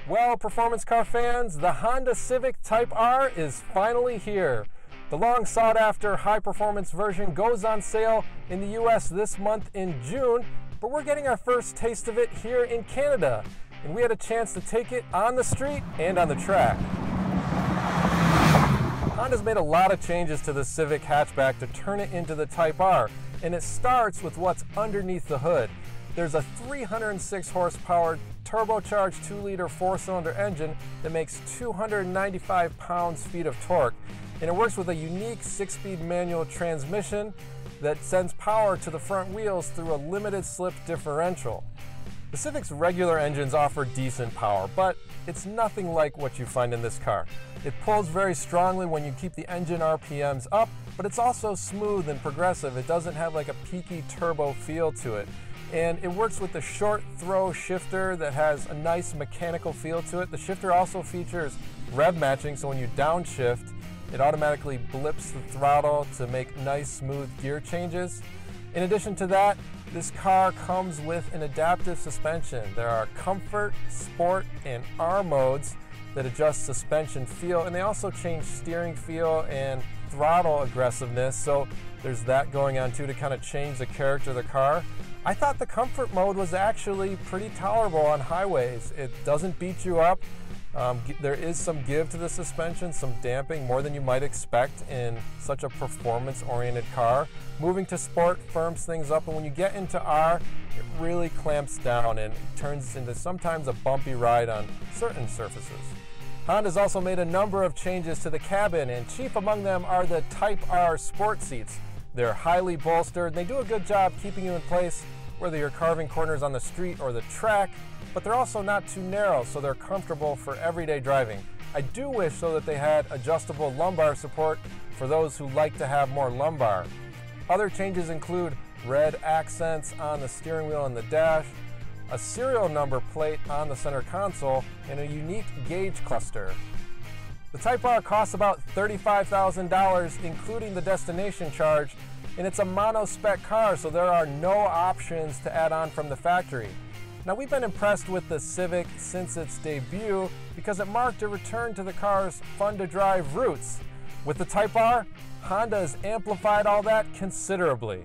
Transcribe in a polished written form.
Well, performance car fans, the Honda Civic Type R is finally here. The long sought after high performance version goes on sale in the US this month in June, but we're getting our first taste of it here in Canada, and we had a chance to take it on the street and on the track. Honda's made a lot of changes to the Civic hatchback to turn it into the Type R, and it starts with what's underneath the hood. There's a 306 horsepower turbocharged 2-liter 4-cylinder engine that makes 295 pounds-feet of torque, and it works with a unique 6-speed manual transmission that sends power to the front wheels through a limited slip differential. The Civic's regular engines offer decent power, but it's nothing like what you find in this car. It pulls very strongly when you keep the engine RPMs up, but it's also smooth and progressive. It doesn't have like a peaky turbo feel to it. And it works with the short throw shifter that has a nice mechanical feel to it. The shifter also features rev matching, so when you downshift, it automatically blips the throttle to make nice smooth gear changes. In addition to that, this car comes with an adaptive suspension. There are comfort, sport, and R modes that adjust suspension feel, and they also change steering feel and throttle aggressiveness, so there's that going on too to kind of change the character of the car. I thought the comfort mode was actually pretty tolerable on highways. It doesn't beat you up. There is some give to the suspension, some damping, more than you might expect in such a performance-oriented car. Moving to sport firms things up, and when you get into R, it really clamps down and turns into sometimes a bumpy ride on certain surfaces. Honda's also made a number of changes to the cabin, and chief among them are the Type R sport seats. They're highly bolstered, and they do a good job keeping you in place whether you're carving corners on the street or the track, but they're also not too narrow, so they're comfortable for everyday driving. I do wish though that they had adjustable lumbar support for those who like to have more lumbar. Other changes include red accents on the steering wheel and the dash, a serial number plate on the center console, and a unique gauge cluster. The Type R costs about $35,000, including the destination charge, and it's a mono-spec car, so there are no options to add on from the factory. Now, we've been impressed with the Civic since its debut because it marked a return to the car's fun-to-drive roots. With the Type R, Honda has amplified all that considerably.